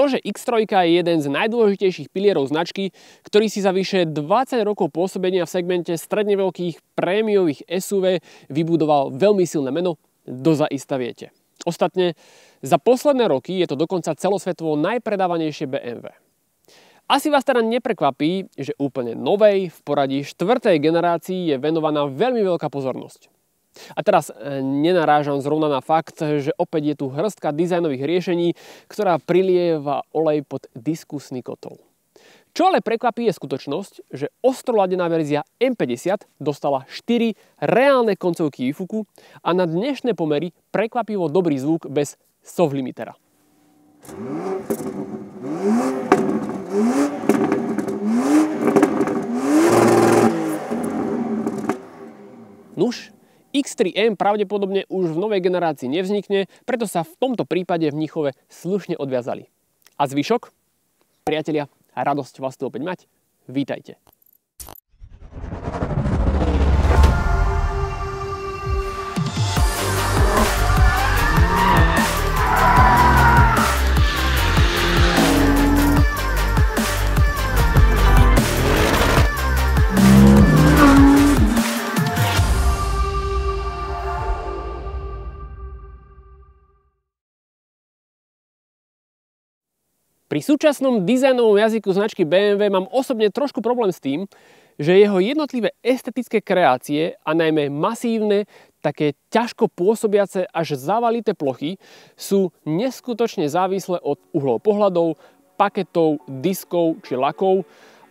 To, že X3 je jeden z najdôležitejších pilierov značky, ktorý si za vyše 20 rokov pôsobenia v segmente stredne veľkých prémiových SUV vybudoval veľmi silné meno, dozaista viete. Ostatne, za posledné roky je to dokonca celosvetovo najpredávanejšie BMW. Asi vás teda neprekvapí, že úplne novej, v poradí 4. generácii je venovaná veľmi veľká pozornosť. A teraz nenarážam zrovna na fakt, že opäť je tu hrstka dizajnových riešení, ktorá prilieva olej pod diskusný kotol. Čo ale prekvapí je skutočnosť, že ostroladená verzia M50 dostala 4 reálne koncovky výfuku a na dnešné pomery prekvapivo dobrý zvuk bez soft limitera. Nuž, X3M pravdepodobne už v novej generácii nevznikne, preto sa v tomto prípade v Mníchove slušne odviazali. A zvyšok? Priatelia, radosť vás tu opäť mať. Vítajte. Pri súčasnom dizajnovom jazyku značky BMW mám osobne trošku problém s tým, že jeho jednotlivé estetické kreácie a najmä masívne, také ťažko pôsobiace až zavalité plochy sú neskutočne závislé od uhlov pohľadov, paketov, diskov či lakov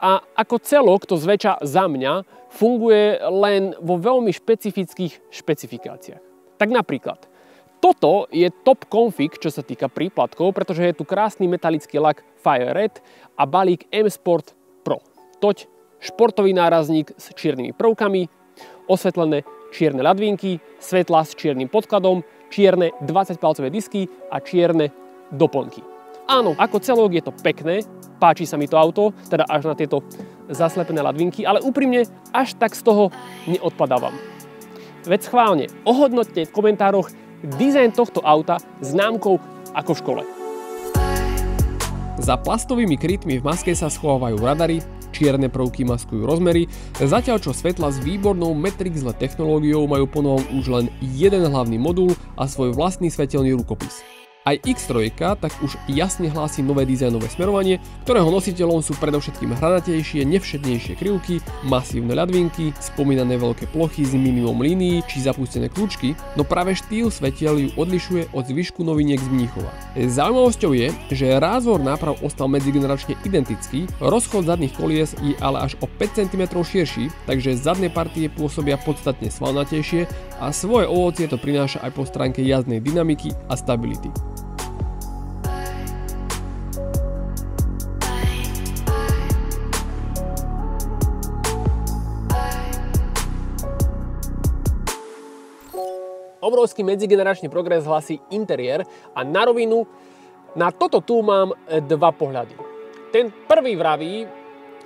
a ako celok to zväčša za mňa funguje len vo veľmi špecifických špecifikáciách. Tak napríklad toto je top config, čo sa týka príplatkov, pretože je tu krásny metalický lak Fire Red a balík M Sport Pro. Toť športový nárazník s čiernymi prvkami, osvetlené čierne ľadvínky, svetlá s čiernym podkladom, čierne 20-palcové disky a čierne doplnky. Áno, ako celok je to pekné, páči sa mi to auto, teda až na tieto zaslepené ľadvínky, ale úprimne až tak z toho neodpadávam. Veď schválne, ohodnoťte v komentároch dizajn tohto auta známkou ako v škole. Za plastovými krytmi v maske sa schovávajú radary, čierne prvky maskujú rozmery, zatiaľ čo svetla s výbornou Matrix LED technológiou majú ponovom už len jeden hlavný modul a svoj vlastný svetelný rukopis. Aj X3 tak už jasne hlási nové dizajnové smerovanie, ktorého nositeľom sú predovšetkým hranatejšie, nevšednejšie krivky, masívne ľadvínky, spomínané veľké plochy s minimum línií či zapustené kľúčky, no práve štýl svetiel ju odlišuje od zvyšku noviniek z Mníchova. Zaujímavosťou je, že rázvor náprav ostal medzigeneračne identický, rozchod zadných kolies je ale až o 5 cm širší, takže zadné partie pôsobia podstatne svalnatejšie a svoje ovocie to prináša aj po stránke jazdnej dynamiky a stability. Obrovský medzigeneračný progres hlasí interiér a na rovinu na toto tu mám dva pohľady. Ten prvý vraví,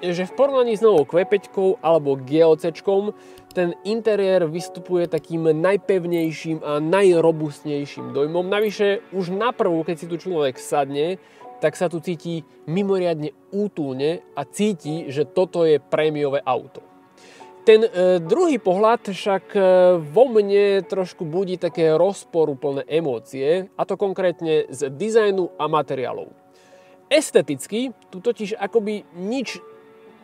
že v porovnaní s novou Q5 alebo GLCčkom ten interiér vystupuje takým najpevnejším a najrobustnejším dojmom. Navyše už naprvu, keď si tu človek sadne, tak sa tu cíti mimoriadne útulne a cíti, že toto je prémiové auto. Ten druhý pohľad však vo mne trošku budí také rozporuplné emócie, a to konkrétne z dizajnu a materiálov. Esteticky tu totiž akoby nič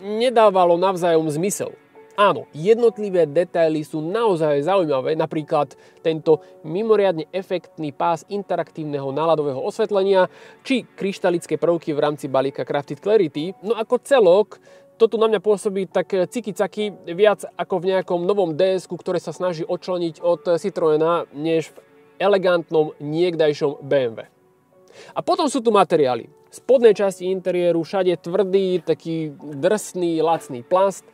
nedávalo navzájom zmysel. Áno, jednotlivé detaily sú naozaj zaujímavé, napríklad tento mimoriadne efektný pás interaktívneho náladového osvetlenia či kryštalické prvky v rámci balíka Crafted Clarity, no ako celok to tu na mňa pôsobí tak ciky-caky viac ako v nejakom novom DS-ku, ktoré sa snaží odčleniť od Citroena, než v elegantnom niekdajšom BMW. A potom sú tu materiály. V spodnej časti interiéru všade tvrdý, taký drsný, lacný plast,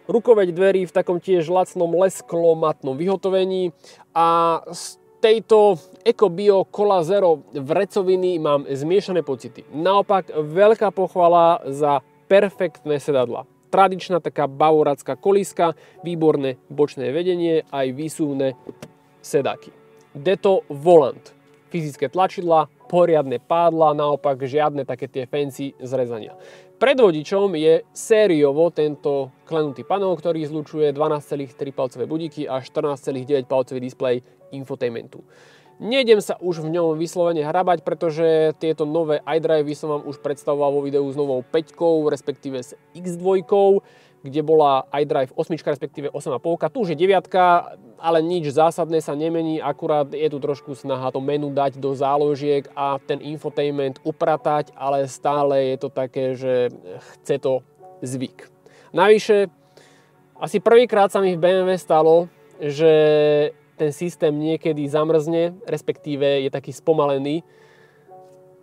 rukoveď dverí v takom tiež lacnom lesklo-matnom vyhotovení a z tejto EcoBio Cola Zero vrecoviny mám zmiešané pocity. Naopak veľká pochvala za perfektné sedadlá. Tradičná taká bavorácka kolíska, výborné bočné vedenie, aj výsuvné sedáky. Deto Volant. fyzické tlačidlá, poriadne pádla, naopak žiadne také tie fancy zrezania. Pred vodičom je sériovo tento klenutý panel, ktorý zlučuje 12,3 palcové budíky a 14,9 palcový displej infotainmentu. Nejdem sa už v ňom vyslovene hrabať, pretože tieto nové iDrive som vám už predstavoval vo videu s novou 5, respektíve s X2, kde bola iDrive 8, respektíve 8,5. Tu už je 9, ale nič zásadné sa nemení, akurát je tu trošku snaha to menu dať do záložiek a ten infotainment upratať, ale stále je to také, že chce to zvyk. Navyše, asi prvýkrát sa mi v BMW stalo, že ten systém niekedy zamrzne, respektíve je taký spomalený,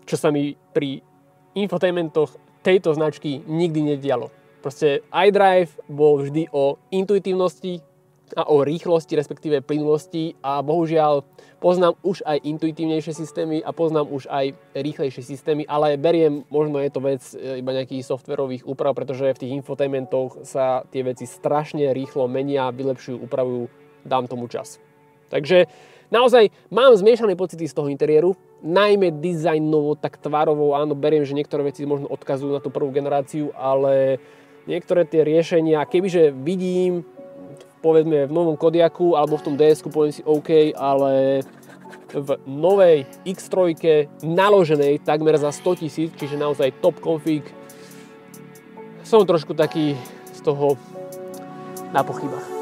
čo sa mi pri infotainmentoch tejto značky nikdy nedialo. Proste iDrive bol vždy o intuitívnosti a o rýchlosti, respektíve plynulosti a bohužiaľ poznám už aj intuitívnejšie systémy a poznám už aj rýchlejšie systémy, ale beriem, možno je to vec iba nejakých softverových úprav, pretože v tých infotainmentoch sa tie veci strašne rýchlo menia, vylepšujú, upravujú, dám tomu čas. Takže naozaj mám zmiešané pocity z toho interiéru, najmä dizajnovo, tak tvarovo, áno, beriem, že niektoré veci možno odkazujú na tú prvú generáciu, ale niektoré tie riešenia, kebyže vidím, povedzme v novom Kodiaku alebo v tom DS-ku, poviem si OK, ale v novej X3 naloženej takmer za 100 000, čiže naozaj top config, som trošku taký z toho na pochybách.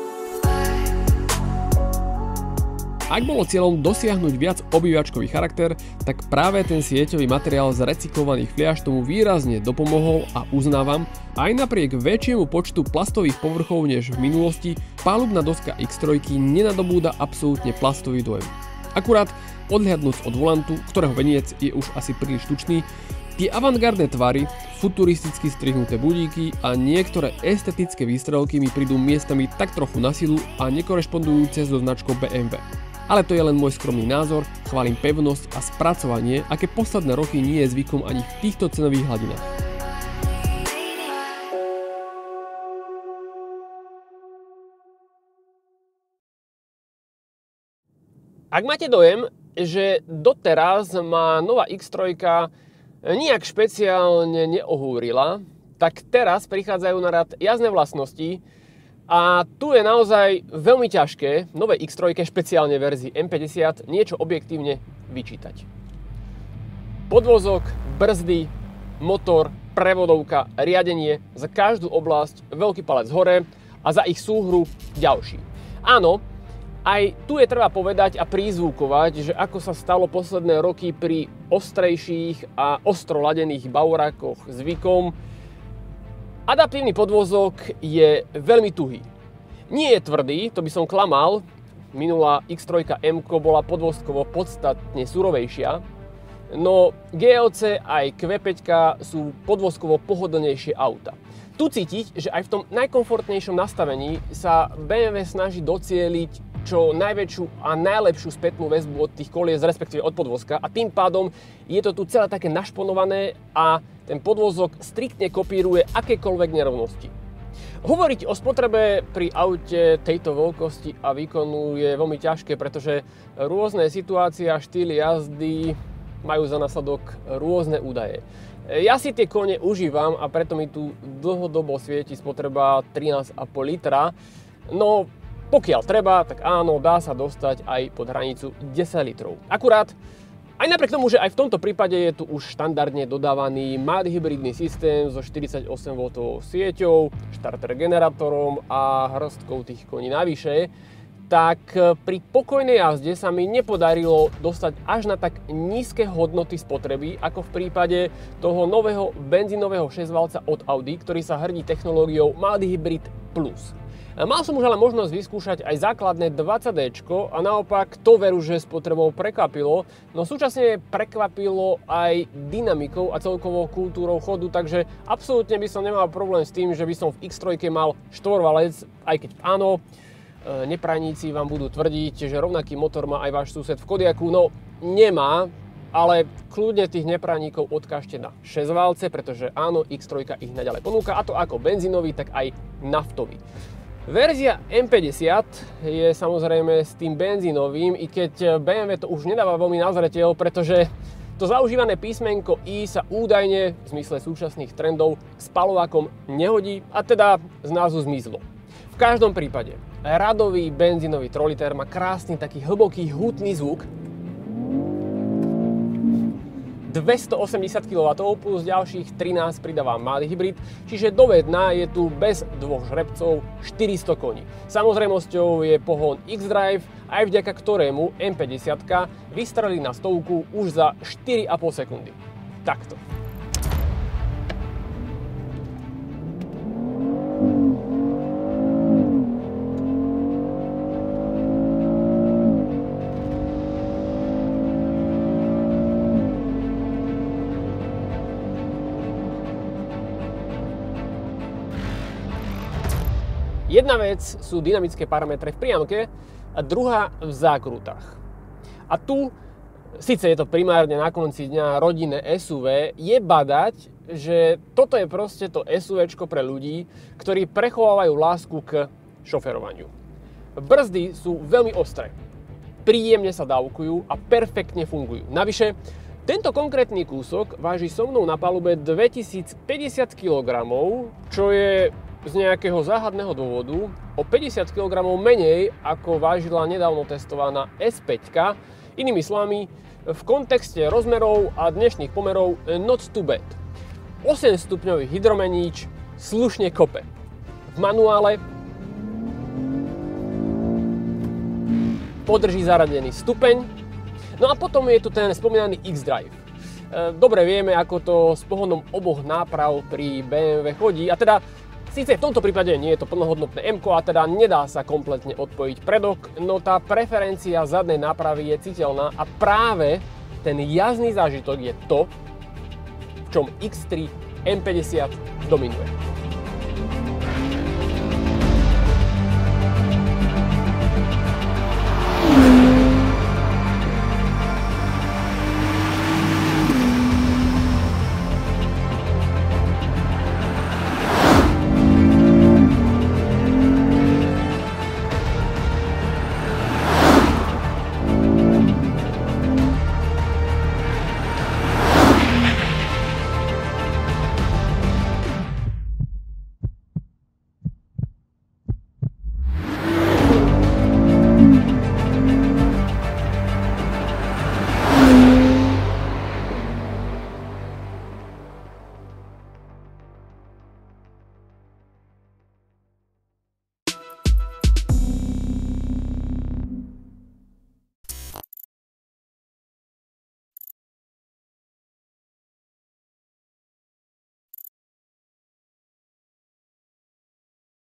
Ak bolo cieľom dosiahnuť viac obývačkový charakter, tak práve ten sieťový materiál z recyklovaných fliaš tomu výrazne dopomohol a uznávam, aj napriek väčšiemu počtu plastových povrchov než v minulosti, palubná doska X3 nenadobúda absolútne plastový dojem. Akurát, odhľadnúc od volantu, ktorého veniec je už asi príliš tučný, tie avantgardné tvary, futuristicky strihnuté budíky a niektoré estetické výstrelky mi prídu miestami tak trochu na silu a nekorešpondujúce so značkou BMW. Ale to je len môj skromný názor, chválim pevnosť a spracovanie, aké posledné roky nie je zvykom ani v týchto cenových hladinách. Ak máte dojem, že doteraz ma nová X3 nijak špeciálne neohúrila, tak teraz prichádzajú na rad jazdné vlastnosti. A tu je naozaj veľmi ťažké nové X3, špeciálne verzii M50, niečo objektívne vyčítať. Podvozok, brzdy, motor, prevodovka, riadenie, za každú oblasť veľký palec hore a za ich súhru ďalší. Áno, aj tu je treba povedať a prizvukovať, že ako sa stalo posledné roky pri ostrejších a ostro ladených baurákoch zvykom, adaptívny podvozok je veľmi tuhý. Nie je tvrdý, to by som klamal. Minulá X3 M bola podvozkovo podstatne surovejšia. No GLC aj Q5 sú podvozkovo pohodlnejšie auta. Tu cítiť, že aj v tom najkomfortnejšom nastavení sa BMW snaží docieliť čo najväčšiu a najlepšiu spätnú väzbu od tých kolies, respektíve od podvozka, a tým pádom je to tu celé také našponované a ten podvozok striktne kopíruje akékoľvek nerovnosti. Hovoriť o spotrebe pri aute tejto veľkosti a výkonu je veľmi ťažké, pretože rôzne situácie a štýly jazdy majú za následok rôzne údaje. Ja si tie kone užívam a preto mi tu dlhodobo svieti spotreba 13,5 litra. No pokiaľ treba, tak áno, dá sa dostať aj pod hranicu 10 litrov. Akurát, aj napriek tomu, že aj v tomto prípade je tu už štandardne dodávaný mild hybridný systém so 48V sieťou, štarter generátorom a hrstkou tých koní navyše, tak pri pokojnej jazde sa mi nepodarilo dostať až na tak nízke hodnoty spotreby, ako v prípade toho nového benzínového 6-valca od Audi, ktorý sa hrdí technológiou mild hybrid plus. Mal som už ale možnosť vyskúšať aj základné 20D a naopak to veru, že spotrebou prekvapilo, no súčasne prekvapilo aj dynamikou a celkovou kultúrou chodu, takže absolútne by som nemal problém s tým, že by som v X3 mal štvorvalec, aj keď áno, neprajníci vám budú tvrdiť, že rovnaký motor má aj váš sused v Kodiaku, no nemá, ale kľudne tých neprajníkov odkážte na 6-valce, pretože áno, X3 ich naďalej ponúka, a to ako benzínový, tak aj naftový. Verzia M50 je samozrejme s tým benzínovým, i keď BMW to už nedáva veľmi na zreteľ, pretože to zaužívané písmenko I sa údajne v zmysle súčasných trendov spaľovákom nehodí a teda z názvu zmizlo. V každom prípade radový benzínový 3 liter má krásny taký hlboký hutný zvuk, 280 kW plus ďalších 13 pridáva malý hybrid, čiže do Vedna je tu bez dvoch žrebcov 400 koní. Samozrejmosťou je pohon X-Drive, aj vďaka ktorému M50 vystrelí na stovku už za 4,5 sekundy. Takto. Jedna vec sú dynamické parametre v priamke a druhá v zákrutách. A tu, síce je to primárne na konci dňa rodinné SUV, je badať, že toto je proste to SUVčko pre ľudí, ktorí prechovávajú lásku k šoferovaniu. Brzdy sú veľmi ostré, príjemne sa dávkujú a perfektne fungujú. Navyše, tento konkrétny kúsok váži so mnou na palube 2050 kg, čo je z nejakého záhadného dôvodu o 50 kg menej ako vážila nedávno testovaná S5. Inými slovami, v kontexte rozmerov a dnešných pomerov not too bad. 8 stupňový hydromeníč slušne kope. V manuále podrží zaradený stupeň. No a potom je tu ten spomínaný X-Drive. Dobre vieme, ako to s pohonom oboch náprav pri BMW chodí, a teda síce v tomto prípade nie je to plnohodnotné M-ko a teda nedá sa kompletne odpojiť predok, no tá preferencia zadnej nápravy je citeľná a práve ten jazdný zážitok je to, v čom X3 M50 dominuje.